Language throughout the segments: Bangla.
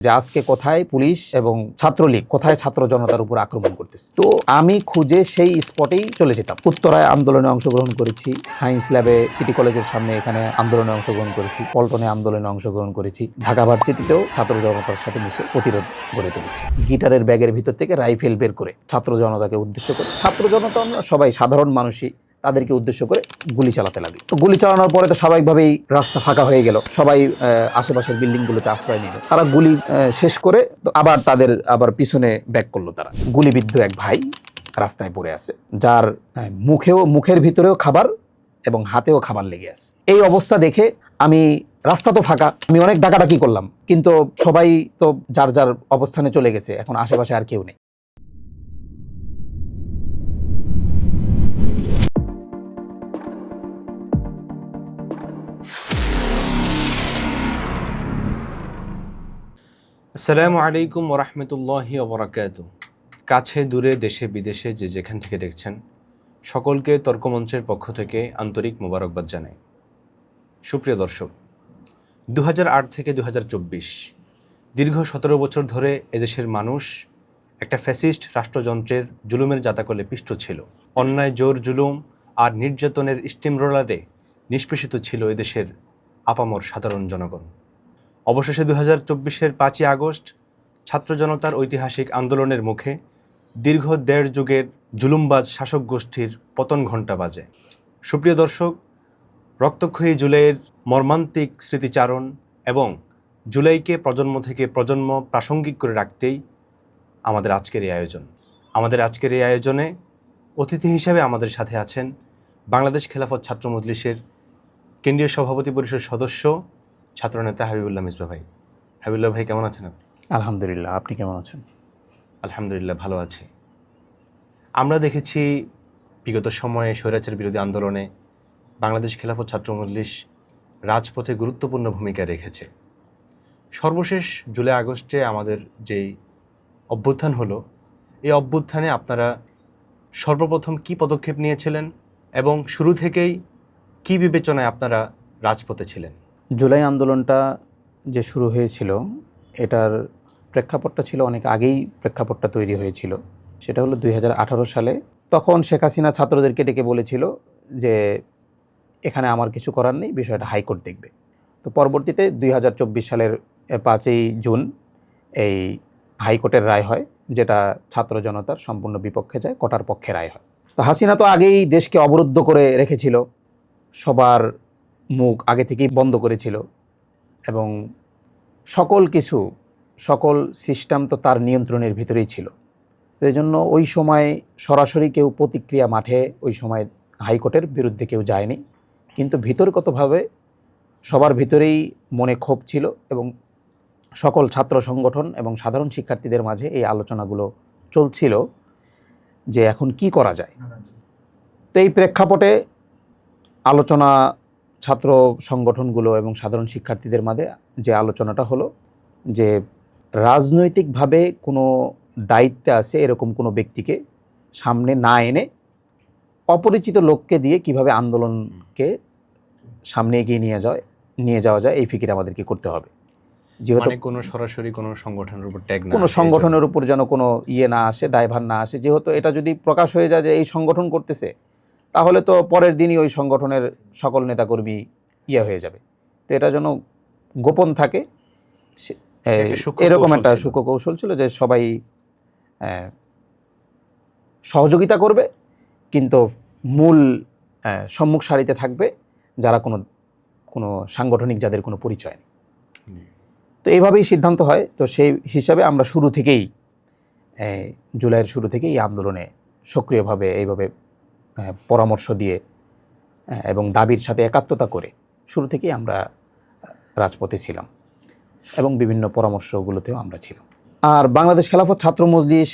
যে আজকে কোথায় পুলিশ এবং ছাত্রলীগ কোথায় ছাত্র জনতার উপর আক্রমণ করতেছে। তো আমি খুঁজে সেই স্পটেই চলে যেতাম। উত্তরায় আন্দোলনে অংশগ্রহণ করেছি, সায়েন্স ল্যাবে সিটি কলেজের সামনে এখানে আন্দোলনে অংশগ্রহণ করেছি, পল্টনে আন্দোলনে অংশগ্রহণ করেছি, ঢাকা ভার্সিটিতেও ছাত্র জনতার সাথে মিশে প্রতিরোধ গড়ে তুলেছি। গিটারের ব্যাগের ভিতর থেকে রাইফেল বের করে ছাত্র জনতাকে উদ্দেশ্য করে, ছাত্র জনতা আমরা সবাই সাধারণ মানুষই, তাদেরকে উদ্দেশ্য করে গুলি চালাতে লাগলো। তো গুলি চালানোর পরে তো স্বাভাবিকভাবেই রাস্তা ফাঁকা হয়ে গেল, সবাই আশেপাশের বিল্ডিংগুলোতে আশ্রয় নিল। তারা গুলি শেষ করে তো আবার পিছনে ব্যাক করলো। তারা গুলিবিদ্ধ এক ভাই রাস্তায় পড়ে আছে, যার মুখের ভিতরেও খাবার এবং হাতেও খাবার লেগে আছে। এই অবস্থা দেখে আমি, রাস্তা তো ফাঁকা, আমি অনেক ডাকাডাকি করলাম, কিন্তু সবাই তো যার যার অবস্থানে চলে গেছে, এখন আশেপাশে আর কেউ নেই। আসসালামু আলাইকুম ওরহমতুল্লাহি ওবরাকাতুহু। কাছে দূরে দেশে বিদেশে যে যেখান থেকে দেখছেন সকলকে তর্কমঞ্চের পক্ষ থেকে আন্তরিক মোবারকবাদ জানাই। সুপ্রিয় দর্শক, 2008 থেকে 2024 দীর্ঘ 17 বছর ধরে এদেশের মানুষ একটা ফ্যাসিস্ট রাষ্ট্রযন্ত্রের জুলুমের জাতাকলে পিষ্ট ছিল। অন্যায়, জোর, জুলুম আর নির্যাতনের স্টিমরোলারে নিষ্পেষিত ছিল এদেশের আপামর সাধারণ জনগণ। অবশেষে 2024-এর 5ই আগস্ট ছাত্র জনতার ঐতিহাসিক আন্দোলনের মুখে দীর্ঘ 1.5 যুগের জুলুমবাজ শাসক গোষ্ঠীর পতন ঘণ্টা বাজে। সুপ্রিয় দর্শক, রক্তক্ষয়ী জুলাইয়ের মর্মান্তিক স্মৃতিচারণ এবং জুলাইকে প্রজন্ম থেকে প্রজন্ম প্রাসঙ্গিক করে রাখতেই আমাদের আজকের এই আয়োজন। আমাদের আজকের এই আয়োজনে অতিথি হিসেবে আমাদের সাথে আছেন বাংলাদেশ খেলাফত ছাত্র মজলিসের কেন্দ্রীয় সভাপতি পরিষদ সদস্য ছাত্রনেতা হাবিবুল্লাহ মিসবাহ ভাই। হাবিবুল্লাহ ভাই, কেমন আছেন আপনি? আলহামদুলিল্লাহ, আপনি কেমন আছেন? আলহামদুলিল্লাহ, ভালো আছি। আমরা দেখেছি বিগত সময়ে স্বৈরাচার বিরোধী আন্দোলনে বাংলাদেশ খেলাফত ছাত্র মজলিস রাজপথে গুরুত্বপূর্ণ ভূমিকা রেখেছে। সর্বশেষ জুলাই আগস্টে আমাদের যেই অভ্যুত্থান হলো, এই অভ্যুত্থানে আপনারা সর্বপ্রথম কি পদক্ষেপ নিয়েছিলেন এবং শুরু থেকেই কি বিবেচনায় আপনারা রাজপথে ছিলেন? জুলাই আন্দোলনটা যে শুরু হয়েছিল, এটার প্রেক্ষাপটটা ছিল অনেক আগেই, প্রেক্ষাপটটা তৈরি হয়েছিল। সেটা হলো 2018 সালে। তখন শেখ হাসিনা ছাত্রদেরকে ডেকে বলেছিল যে এখানে আমার কিছু করার নেই, বিষয়টা হাইকোর্ট দেখবে। তো পরবর্তীতে 2024 সালের 5ই জুন এই হাইকোর্টের রায় হয়, যেটা ছাত্র জনতার সম্পূর্ণ বিপক্ষে যায়, কোটার পক্ষে রায় হয়। তো হাসিনা তো আগেই দেশকে অবরুদ্ধ করে রেখেছিল, সবার মুখ আগে থেকেই বন্ধ করেছিল এবং সকল সিস্টেম তো তার নিয়ন্ত্রণের ভিতরেই ছিল। এই জন্য ওই সময় সরাসরি কেউ প্রতিক্রিয়া মাঠে ওই সময় হাইকোর্টের বিরুদ্ধে কেউ যায়নি, কিন্তু ভিতরগতভাবে সবার ভিতরেই মনে ক্ষোভ ছিল এবং সকল ছাত্র সংগঠন এবং সাধারণ শিক্ষার্থীদের মাঝে এই আলোচনাগুলো চলছিল যে এখন কি করা যায়। তো এই প্রেক্ষাপটে আলোচনা ছাত্র সংগঠনগুলো এবং সাধারণ শিক্ষার্থীদের মাঝে যে আলোচনাটা হলো যে রাজনৈতিকভাবে কোনো দায়িত্বে আছে এরকম কোনো ব্যক্তিকে সামনে না এনে অপরিচিত লোককে দিয়ে কিভাবে আন্দোলনকে সামনে এগিয়ে নিয়ে যাওয়া যায়, এই ফিকির আমাদেরকে করতে হবে। যেহেতু কোনো সরাসরি কোনো সংগঠনের উপর ট্যাগ না, কোনো সংগঠনের উপর যেন কোনো না আসে, দায়ভার না আসে। যেহেতু এটা যদি প্রকাশ হয়ে যায় যে এই সংগঠন করতেছে, তাহলে তো পরের দিনই ওই সংগঠনের সকল নেতাকর্মী হয়ে যাবে। তো এটা যেন গোপন থাকে, এরকম একটা সূক্ষ্ম কৌশল ছিল যে সবাই সহযোগিতা করবে, কিন্তু মূল সম্মুখ সারিতে থাকবে যারা কোনো সাংগঠনিক, যাদের কোনো পরিচয় নেই। তো এইভাবেই সিদ্ধান্ত হয়। তো সেই হিসাবে আমরা শুরু থেকেই, জুলাইয়ের শুরু থেকেই এই আন্দোলনে সক্রিয়ভাবে এইভাবে পরামর্শ দিয়ে এবং দাবির সাথে একাত্মতা করে শুরু থেকেই আমরা রাজপথে ছিলাম এবং বিভিন্ন পরামর্শগুলোতেও আমরা ছিলাম। আর বাংলাদেশ খেলাফত ছাত্র মজলিস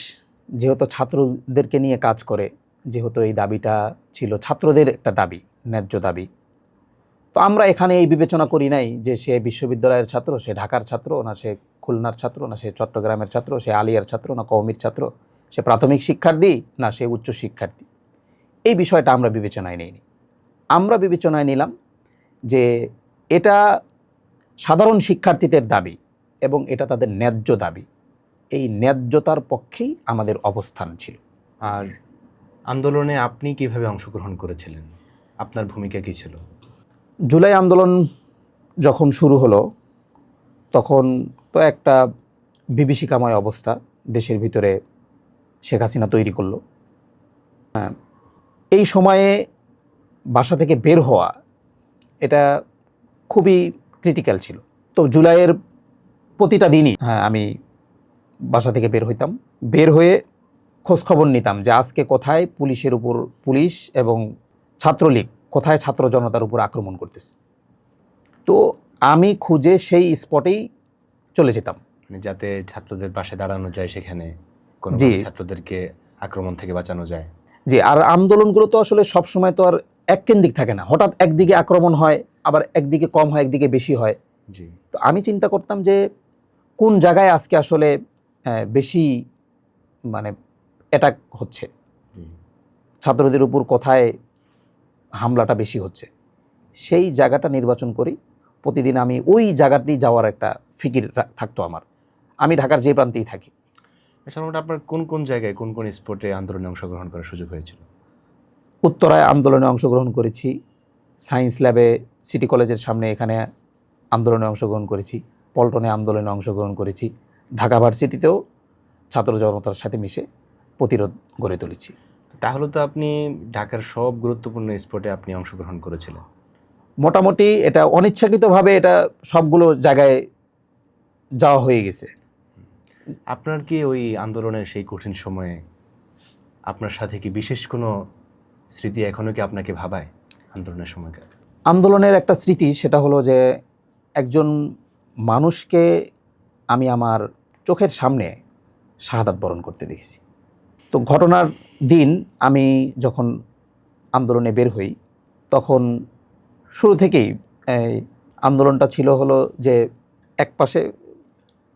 যেহেতু ছাত্রদেরকে নিয়ে কাজ করে, যেহেতু এই দাবিটা ছিল ছাত্রদের একটা দাবি, ন্যায্য দাবি, তো আমরা এখানে এই বিবেচনা করি নাই যে সে বিশ্ববিদ্যালয়ের ছাত্র, সে ঢাকার ছাত্র, না সে খুলনার ছাত্র, না সে চট্টগ্রামের ছাত্র, সে আলিয়ার ছাত্র, না কওমির ছাত্র, সে প্রাথমিক শিক্ষার্থী, না সে উচ্চ শিক্ষার্থী। এই বিষয়টা আমরা বিবেচনায় নিইনি। আমরা বিবেচনায় নিলাম যে এটা সাধারণ শিক্ষার্থীদের দাবি, এবং এটা তাদের ন্যায্য দাবি। এই ন্যায্যতার পক্ষেই আমাদের অবস্থান ছিল। আর আন্দোলনে আপনি কিভাবে অংশগ্রহণ করেছিলেন? আপনার ভূমিকা কী ছিল? জুলাই আন্দোলন যখন শুরু হলো তখন তো একটা বিভীষিকাময় অবস্থা দেশের ভিতরে শেখ হাসিনা তৈরি করলো। এই সময়ে বাসা থেকে বের হওয়া এটা খুবই ক্রিটিক্যাল ছিল। তো জুলাইয়ের প্রতিটা দিনই আমি বাসা থেকে বের হইতাম, বের হয়ে খোঁজখবর নিতাম যে আজকে কোথায় পুলিশের উপর পুলিশ এবং ছাত্রলীগ কোথায় ছাত্র জনতার উপর আক্রমণ করতেছে। তো আমি খুঁজে সেই স্পটেই চলে যেতাম, মানে যাতে ছাত্রদের পাশে দাঁড়ানো যায়, সেখানে কোনো জি। ছাত্রদেরকে আক্রমণ থেকে বাঁচানো যায়। জি, আর আন্দোলনগুলো তো আসলে সবসময় তো আর এককেন্দ্রিক থাকে না, হঠাৎ একদিকে আক্রমণ হয়, আবার একদিকে কম হয়, একদিকে বেশি হয়। জি। তো আমি চিন্তা করতাম যে কোন জায়গায় আজকে আসলে বেশি মানে অ্যাটাক হচ্ছে, ছাত্রদের উপর কোথায় হামলাটা বেশি হচ্ছে, সেই জায়গাটা নির্বাচন করি। প্রতিদিন আমি ওই জায়গাতেই যাওয়ার একটা ফিকির থাকতো আমার। আমি ঢাকার যে প্রান্তেই থাকি। সাধারণত আপনার কোন কোন জায়গায়, কোন কোন স্পটে আন্দোলনে অংশগ্রহণ করার সুযোগ হয়েছিল? উত্তরায় আন্দোলনে অংশগ্রহণ করেছি, সায়েন্স ল্যাবে সিটি কলেজের সামনে এখানে আন্দোলনে অংশগ্রহণ করেছি, পল্টনে আন্দোলনে অংশগ্রহণ করেছি, ঢাকা ভার্সিটিতেও ছাত্র জনতার সাথে মিশে প্রতিরোধ গড়ে তুলেছি। তাহলে তো আপনি ঢাকার সব গুরুত্বপূর্ণ স্পটে আপনি অংশগ্রহণ করেছিলেন। মোটামুটি এটা অনিচ্ছাকৃতভাবে এটা সবগুলো জায়গায় যাওয়া হয়ে গেছে। আপনার কি ওই আন্দোলনের সেই কঠিন সময়ে আপনার সাথে কি বিশেষ কোনো স্মৃতি এখনো কি আপনাকে ভাবায় আন্দোলনের সময়কার? আন্দোলনের একটা স্মৃতি সেটা হলো যে একজন মানুষকে আমি আমার চোখের সামনে শাহাদাত বরণ করতে দেখেছি। তো ঘটনার দিন আমি যখন আন্দোলনে বের হই তখন শুরু থেকেই এই আন্দোলনটা ছিল হলো যে এক পাশে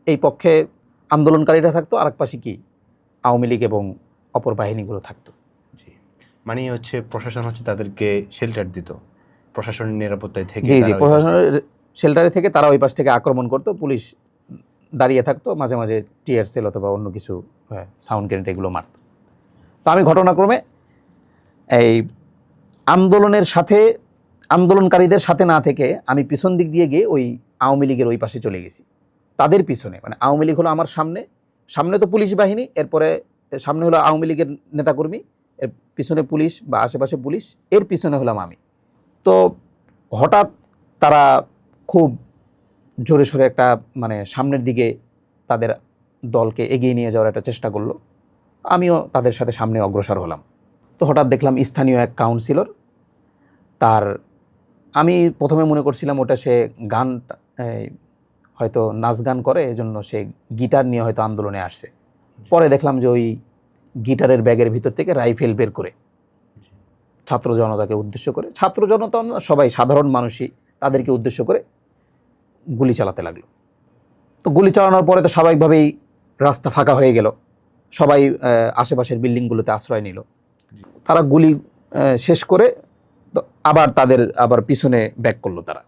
এই পক্ষে আন্দোলনকারীরা থাকতো, আরেক পাশে কি আওয়ামী লীগ এবং অপর বাহিনীগুলো থাকতো। জি, মানে হচ্ছে প্রশাসন হচ্ছে তাদেরকে শেল্টার দিত, প্রশাসনের নিরাপত্তায় থেকে। জি জি, প্রশাসনের শেল্টারে থেকে তারা ওই পাশ থেকে আক্রমণ করতো, পুলিশ দাঁড়িয়ে থাকতো, মাঝে মাঝে টিয়ার সেল অথবা অন্য কিছু সাউন্ড গ্রেনেড এগুলো মারত। তো আমি ঘটনাক্রমে এই আন্দোলনের সাথে আন্দোলনকারীদের সাথে না থেকে আমি পিছন দিক দিয়ে গিয়ে ওই আওয়ামী লীগের ওই পাশে চলে গেছি, তাদের পিছনে। মানে আওয়ামী লীগ হলো আমার সামনে, সামনে তো পুলিশ বাহিনী, এরপরে সামনে হলো আওয়ামী লীগের নেতাকর্মী, এর পিছনে পুলিশ বা আশেপাশে পুলিশ, এর পিছনে হলাম আমি। তো হঠাৎ তারা খুব জোরে সোরে একটা মানে সামনের দিকে তাদের দলকে এগিয়ে নিয়ে যাওয়ার একটা চেষ্টা করলো। আমিও তাদের সাথে সামনে অগ্রসর হলাম। তো হঠাৎ দেখলাম স্থানীয় এক কাউন্সিলর, তার আমি প্রথমে মনে করছিলাম ওটা সে গান হয়তো নাচ গান করে, এজন্য সে গিটার নিয়ে হয়তো আন্দোলনে আসছে। পরে দেখলাম যে ওই গিটারের ব্যাগের ভিতর থেকে রাইফেল বের করে ছাত্র জনতাকে উদ্দেশ্য করে, ছাত্র জনতা সবাই সাধারণ মানুষই, তাদেরকে উদ্দেশ্য করে গুলি চালাতে লাগলো। তো গুলি চালানোর পরে তো স্বাভাবিকভাবেই রাস্তা ফাঁকা হয়ে গেল, সবাই আশেপাশের বিল্ডিংগুলোতে আশ্রয় নিল। তারা গুলি শেষ করে তো আবার পিছনে ব্যাক করলো তারা।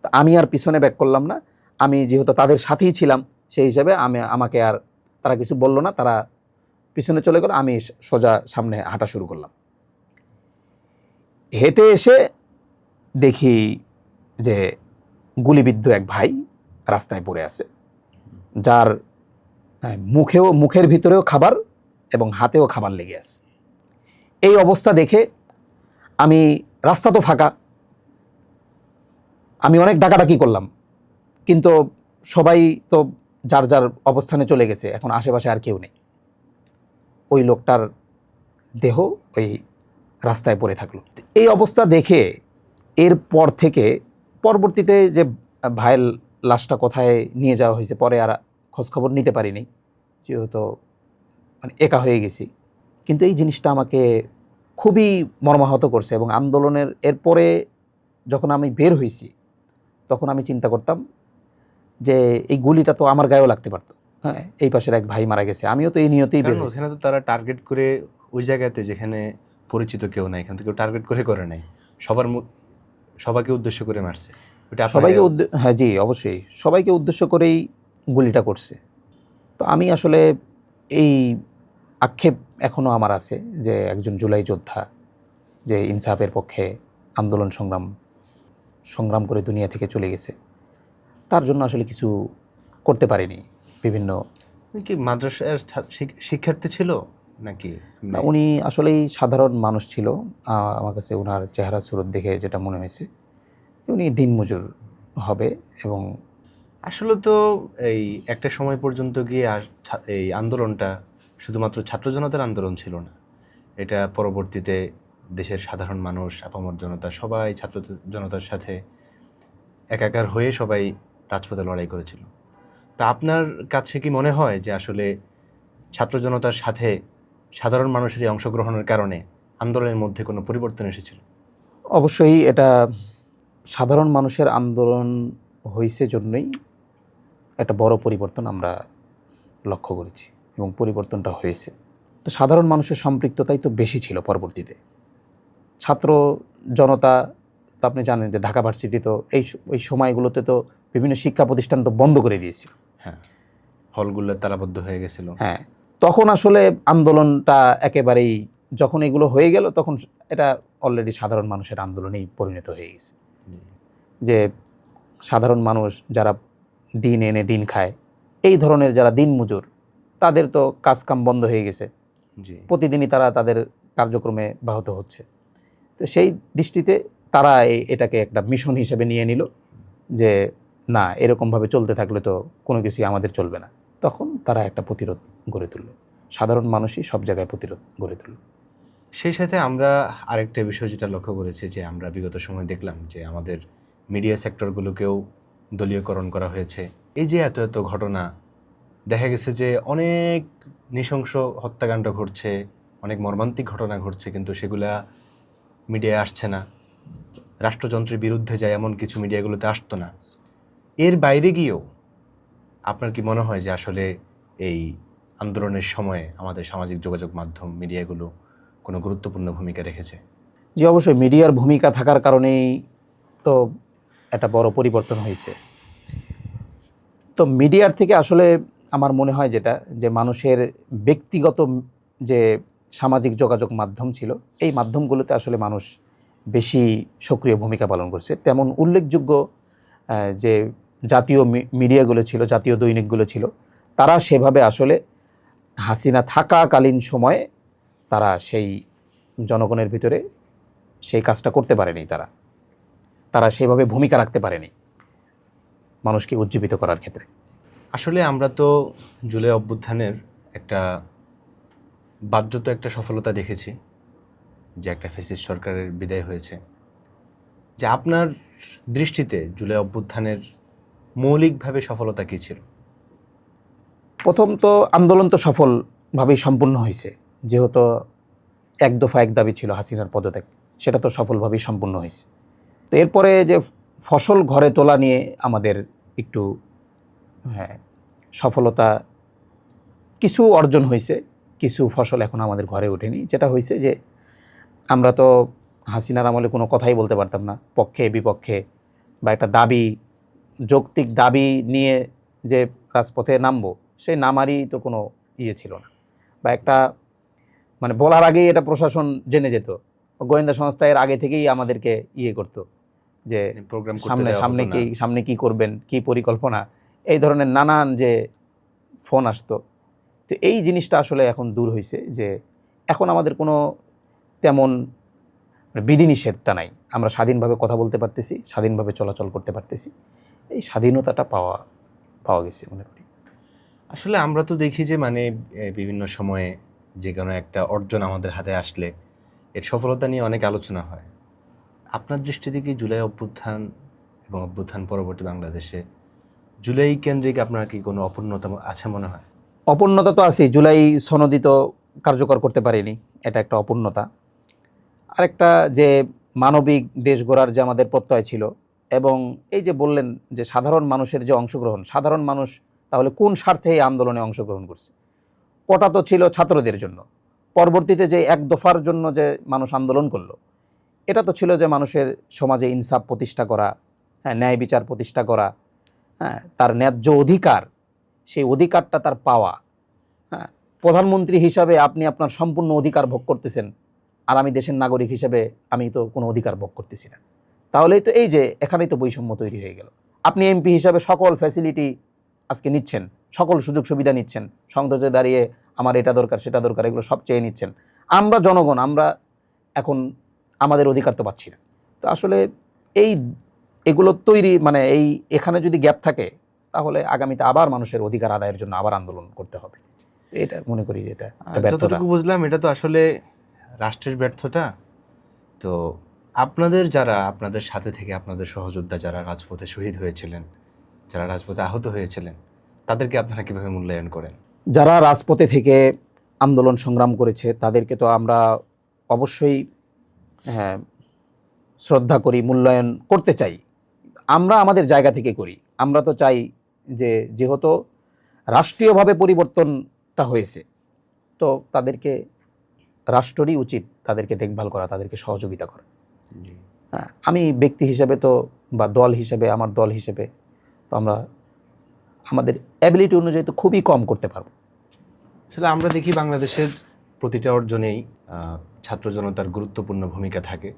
তা আমি আর পিছনে ব্যাক করলাম না, আমি যেহেতু তাদের সাথেই ছিলাম সেই হিসাবে আমাকে আর তারা কিছু বললো না, তারা পিছনে চলে গেল, আমি সোজা সামনে হাঁটা শুরু করলাম। হেঁটে এসে দেখি যে গুলিবিদ্ধ এক ভাই রাস্তায় পড়ে আছে, যার মুখের ভিতরেও খাবার এবং হাতেও খাবার লেগে আছে। এই অবস্থা দেখে আমি, রাস্তা তো ফাঁকা, আমি অনেক ডাকাডাকি করলাম, কিন্তু সবাই তো যার যার অবস্থানে চলে গেছে, এখন আশেপাশে আর কেউ নেই। ওই লোকটার দেহ ওই রাস্তায় পড়ে থাকলো। এই অবস্থা দেখে এরপর থেকে পরবর্তীতে যে ভাইয়ের লাশটা কোথায় নিয়ে যাওয়া হয়েছে পরে আর খোঁজখবর নিতে পারিনি, যেহেতু মানে একা হয়ে গেছি। কিন্তু এই জিনিসটা আমাকে খুবই মর্মাহত করছে, এবং আন্দোলনের এরপরে যখন আমি বের হয়েছি তখন আমি চিন্তা করতাম যে এই গুলিটা তো আমার গায়েও লাগতে পারতো। হ্যাঁ, এই পাশের এক ভাই মারা গেছে, আমিও তো এই নিয়তেই বের হয়েছি। ওখানে তো তারা টার্গেট করে ওই জায়গাতে যেখানে পরিচিত কেউ নাই, এখান থেকে টার্গেট করে নাই, সবাইকে উদ্দেশ্য করে মারছে। সবাইকে হ্যাঁ জি অবশ্যই, সবাইকে উদ্দেশ্য করেই গুলিটা করছে। তো আমি আসলে এই আক্ষেপ এখনও আমার আছে যে একজন জুলাই যোদ্ধা যে ইনসাফের পক্ষে আন্দোলন সংগ্রাম করে দুনিয়া থেকে চলে গেছে, তার জন্য আসলে কিছু করতে পারেনি। বিভিন্ন কি মাদ্রাসার শিক্ষার্থী ছিল নাকি? না, উনি আসলেই সাধারণ মানুষ ছিল। আমার কাছে ওনার চেহারা সুরত দেখে যেটা মনে হয়েছে উনি দিনমজুর হবে। এবং আসলে তো এই একটা সময় পর্যন্ত গিয়ে এই আন্দোলনটা শুধুমাত্র ছাত্র জনতার আন্দোলন ছিল না, এটা পরবর্তীতে দেশের সাধারণ মানুষ, আপামর জনতা সবাই ছাত্র জনতার সাথে একাকার হয়ে সবাই রাজপথে লড়াই করেছিল। তা আপনার কাছে কি মনে হয় যে আসলে ছাত্র জনতার সাথে সাধারণ মানুষের এই অংশগ্রহণের কারণে আন্দোলনের মধ্যে কোনো পরিবর্তন এসেছিল? অবশ্যই এটা সাধারণ মানুষের আন্দোলন হয়েছে জন্যই একটা বড় পরিবর্তন আমরা লক্ষ্য করেছি এবং পরিবর্তনটা হয়েছে। তো সাধারণ মানুষের সম্পৃক্ততাই তো বেশি ছিল পরবর্তীতে। ছাত্র জনতা তো আপনি জানেন যে ঢাকা ভার্সিটি তো এই সময়গুলোতে তো বিভিন্ন শিক্ষা প্রতিষ্ঠান তো বন্ধ করে দিয়েছিল। হ্যাঁ, হলগুলো তালাবদ্ধ হয়ে গেছিল। হ্যাঁ, তখন আসলে আন্দোলনটা একেবারেই, যখন এগুলো হয়ে গেল তখন এটা অলরেডি সাধারণ মানুষের আন্দোলনেই পরিণত হয়ে গেছে। যে সাধারণ মানুষ যারা দিন এনে দিন খায়, এই ধরনের যারা দিন মজুর, তাদের তো কাজকাম বন্ধ হয়ে গেছে, প্রতিদিনই তারা তাদের কার্যক্রমে ব্যাহত হচ্ছে। তো সেই দৃষ্টিতে তারা এটাকে একটা মিশন হিসেবে নিয়ে নিল যে না, এরকমভাবে চলতে থাকলে তো কোনো কিছুই আমাদের চলবে না। তখন তারা একটা প্রতিরোধ গড়ে তুলল, সাধারণ মানুষই সব জায়গায় প্রতিরোধ গড়ে তুলল। সেই সাথে আমরা আরেকটা বিষয় যেটা লক্ষ্য করেছি যে আমরা বিগত সময় দেখলাম যে আমাদের মিডিয়া সেক্টরগুলোকেও দলীয়করণ করা হয়েছে। এই যে এত এত ঘটনা দেখা গেছে যে অনেক নৃশংস হত্যাকাণ্ড ঘটছে, অনেক মর্মান্তিক ঘটনা ঘটছে, কিন্তু সেগুলা মিডিয়ায় আসছে না। রাষ্ট্রযন্ত্রের বিরুদ্ধে যায় এমন কিছু মিডিয়াগুলোতে আসতো না। এর বাইরে গিয়েও আপনার কি মনে হয় যে আসলে এই আন্দোলনের সময়ে আমাদের সামাজিক যোগাযোগ মাধ্যম মিডিয়াগুলো কোনো গুরুত্বপূর্ণ ভূমিকা রেখেছে? যে অবশ্যই মিডিয়ার ভূমিকা থাকার কারণেই তো একটা বড় পরিবর্তন হয়েছে। তো মিডিয়ার থেকে আসলে আমার মনে হয় যেটা, যে মানুষের ব্যক্তিগত যে সামাজিক যোগাযোগ মাধ্যম ছিল, এই মাধ্যমগুলোতে আসলে মানুষ বেশি সক্রিয় ভূমিকা পালন করছে। তেমন উল্লেখযোগ্য যে জাতীয় মিডিয়াগুলো ছিল, জাতীয় দৈনিকগুলো ছিল, তারা সেভাবে আসলে হাসিনা থাকাকালীন সময়ে তারা সেই জনগণের ভিতরে সেই কাজটা করতে পারেনি। তারা সেইভাবে ভূমিকা রাখতে পারেনি মানুষকে উজ্জীবিত করার ক্ষেত্রে। আসলে আমরা তো জুলাই অভ্যুত্থানের একটা বাহ্যত একটা সফলতা দেখেছি, যে একটা ফ্যাসিস্ট সরকারের বিদায় হয়েছে। যে আপনার দৃষ্টিতে জুলাই অভ্যুত্থানের মৌলিকভাবে সফলতা কী ছিল? প্রথম তো আন্দোলন তো সফলভাবেই সম্পূর্ণ হয়েছে, যেহেতু এক দফা এক দাবি ছিল হাসিনার পদত্যাগ, সেটা তো সফলভাবেই সম্পূর্ণ হয়েছে। তো এরপরে যে ফসল ঘরে তোলা নিয়ে আমাদের একটু সফলতা কিছু অর্জন হয়েছে, কিছু ফসল এখন আমাদের ঘরে ওঠেনি। যেটা হয়েছে যে আমরা তো হাসিনার আমলে কোনো কথাই বলতে পারতাম না, পক্ষে বিপক্ষে বা একটা দাবি, যৌক্তিক দাবি নিয়ে যে রাজপথে নামবো, সেই নামারই তো কোনো ছিল না। বা একটা মানে বলার আগেই এটা প্রশাসন জেনে যেত, গোয়েন্দা সংস্থা এর আগে থেকেই আমাদেরকে করতো যে প্রোগ্রাম সামনে কি করবেন, কি পরিকল্পনা, এই ধরনের নানান যে ফোন আসতো। তো এই জিনিসটা আসলে এখন দূর হয়েছে, যে এখন আমাদের কোনো তেমন বিধিনিষেধটা নাই, আমরা স্বাধীনভাবে কথা বলতে পারতেছি, স্বাধীনভাবে চলাচল করতে পারতেছি। এই স্বাধীনতাটা পাওয়া গেছে মনে করি। আসলে আমরা তো দেখি যে মানে বিভিন্ন সময়ে যে কোনো একটা অর্জন আমাদের হাতে আসলে এর সফলতা নিয়ে অনেক আলোচনা হয়। আপনার দৃষ্টিতে কি জুলাই অভ্যুত্থান এবং অভ্যুত্থান পরবর্তী বাংলাদেশে জুলাই কেন্দ্রিক আপনার কি কোনো অপূর্ণতা আছে মনে হয়? অপূর্ণতা তো আছেই, জুলাই সনদই তো কার্যকর করতে পারিনি, এটা একটা অপূর্ণতা। আরেকটা যে মানবিক দেশ গড়ার যে আমাদের প্রত্যয় ছিল, এবং এই যে বললেন যে সাধারণ মানুষের যে অংশগ্রহণ, সাধারণ মানুষ তাহলে কোন স্বার্থে এই আন্দোলনে অংশগ্রহণ করছে? কোটা তো ছিল ছাত্রদের জন্য, পরবর্তীতে যে এক দফার জন্য যে মানুষ আন্দোলন করলো, এটা তো ছিল যে মানুষের সমাজে ইনসাফ প্রতিষ্ঠা করা, ন্যায় বিচার প্রতিষ্ঠা করা, তার ন্যায্য অধিকার সেই অধিকারটা তার পাওয়া। হ্যাঁ, প্রধানমন্ত্রী হিসাবে আপনি আপনার সম্পূর্ণ অধিকার ভোগ করতেছেন, আর আমি দেশের নাগরিক হিসেবে আমি তো কোনো অধিকার ভোগ করতেছি না। তাহলেই তো এই যে এখানেই তো বৈষম্য তৈরি হয়ে গেল। আপনি এমপি হিসাবে সকল ফ্যাসিলিটি আজকে নিচ্ছেন, সকল সুযোগ সুবিধা নিচ্ছেন, সংসদে দাঁড়িয়ে আমার এটা দরকার সেটা দরকার এগুলো সব চেয়ে নিচ্ছেন। আমরা জনগণ, আমরা এখন আমাদের অধিকার তো পাচ্ছি না। তো আসলে এই এগুলো তৈরি মানে এখানে যদি গ্যাপ থাকে, তাহলে আগামীতে আবার মানুষের অধিকার আদায়ের জন্য আবার আন্দোলন করতে হবে। এটা মনে করি যে এটা একটা ব্যর্থতা। যতটুকু বুঝলাম এটা তো আসলে রাষ্ট্রের ব্যর্থতা। তো আপনাদের যারা আপনাদের সাথে থেকে আপনাদের সহযোদ্ধা যারা রাজপথে শহীদ হয়েছিলেন, যারা রাজপথে আহত হয়েছিলেন, তাদেরকে আপনারা কীভাবে মূল্যায়ন করেন? যারা রাজপথে থেকে আন্দোলন সংগ্রাম করেছে তাদেরকে তো আমরা অবশ্যই হ্যাঁ শ্রদ্ধা করি, মূল্যায়ন করতে চাই। আমরা আমাদের জায়গা থেকে করি। আমরা তো চাই যে যেহেতু রাষ্ট্রীয়ভাবে পরিবর্তনটা হয়েছে, তো তাদেরকে রাষ্ট্রই উচিত তাদেরকে দেখভাল করা, তাদেরকে সহযোগিতা করা। হ্যাঁ, আমি ব্যক্তি হিসেবে তো বা দল হিসেবে, আমার দল হিসেবে তো আমরা আমাদের অ্যাবিলিটি অনুযায়ী তো খুবই কম করতে পারবো। আসলে আমরা দেখি বাংলাদেশের প্রতিটা অর্জনেই ছাত্র জনতার গুরুত্বপূর্ণ ভূমিকা থাকে,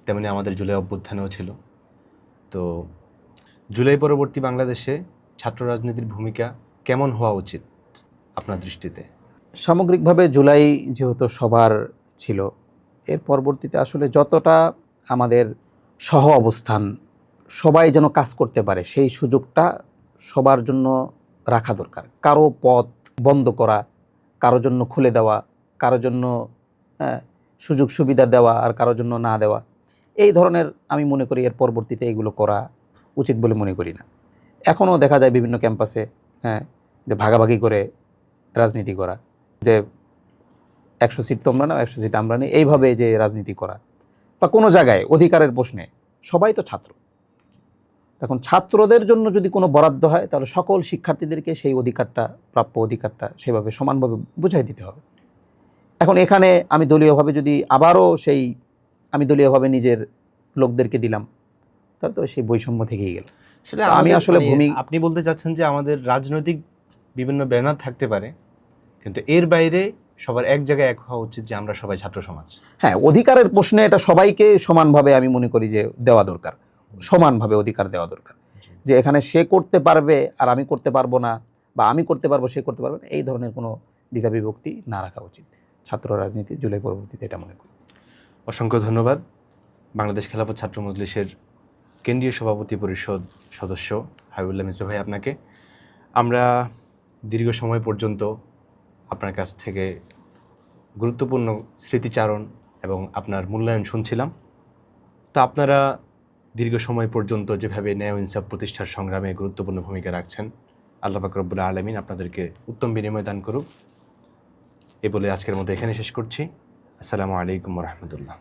তেমনি আমাদের জুলাই অভ্যুত্থানেও ছিল। তো জুলাই পরবর্তী বাংলাদেশে ছাত্র রাজনীতির ভূমিকা কেমন হওয়া উচিত আপনার দৃষ্টিতে? সামগ্রিকভাবে জুলাই যেহেতু সবার ছিল, এর পরবর্তীতে আসলে যতটা আমাদের সহ অবস্থান সবাই যেন কাজ করতে পারে সেই সুযোগটা সবার জন্য রাখা দরকার। কারো পথ বন্ধ করা, কারো জন্য খুলে দেওয়া, কারো জন্য সুযোগ সুবিধা দেওয়া আর কারোর জন্য না দেওয়া, এই ধরনের আমি মনে করি এর পরবর্তীতে এগুলো করা উচিত বলে মনে করি না। এখনও দেখা যায় বিভিন্ন ক্যাম্পাসে যে ভাগাভাগি করে রাজনীতি করা, যে 100 সিট তোমরা নাও 100 সিট আমরা নিই, এইভাবে যে রাজনীতি করা, বা কোনো জায়গায় অধিকারের প্রশ্নে সবাই তো ছাত্র, তখন ছাত্রদের জন্য যদি কোনো বরাদ্দ হয় তাহলে সকল শিক্ষার্থীদেরকে সেই অধিকারটা, প্রাপ্য অধিকারটা সেভাবে সমানভাবে বুঝাই দিতে হবে। এখন এখানে আমি দলীয়ভাবে যদি আবারও আমি দলীয়ভাবে নিজের লোকদেরকে দিলাম, তাহলে তো সেই বৈষম্য থেকেই গেল। আসলে আমি আসলে আপনি বলতে চাচ্ছেন যে আমাদের রাজনৈতিক বিভিন্ন ব্যানার থাকতে পারে, কিন্তু এর বাইরে সবার এক জায়গায় এক হওয়া উচিত যে আমরা সবাই ছাত্র সমাজ। হ্যাঁ, অধিকারের প্রশ্নে এটা সবাইকে সমানভাবে আমি মনে করি যে দেওয়া দরকার, সমানভাবে অধিকার দেওয়া দরকার। যে এখানে সে করতে পারবে আর আমি করতে পারবো না, বা আমি করতে পারবো সে করতে পারবে না, এই ধরনের কোনো দ্বিধা বিভক্তি না রাখা উচিত ছাত্র রাজনীতি জুলাই পরবর্তীতে, এটা মনে করি। অসংখ্য ধন্যবাদ বাংলাদেশ খেলাফত ছাত্র মজলিসের কেন্দ্রীয় সভাপতি পরিষদ সদস্য হাবিবুল্লাহ মিসবাহ ভাই, আপনাকে। আমরা দীর্ঘ সময় পর্যন্ত আপনার কাছ থেকে গুরুত্বপূর্ণ স্মৃতিচারণ এবং আপনার মূল্যায়ন শুনছিলাম। তো আপনারা দীর্ঘ সময় পর্যন্ত যেভাবে ন্যায় ইনসাফ প্রতিষ্ঠার সংগ্রামে গুরুত্বপূর্ণ ভূমিকা রাখছেন, আল্লাহ পাক রব্বুল আলামিন আপনাদেরকে উত্তম বিনিময় দান করুক। এ বলে আজকের মতো এখানে শেষ করছি। আসসালামু আলাইকুম ওয়া রাহমাতুল্লাহ।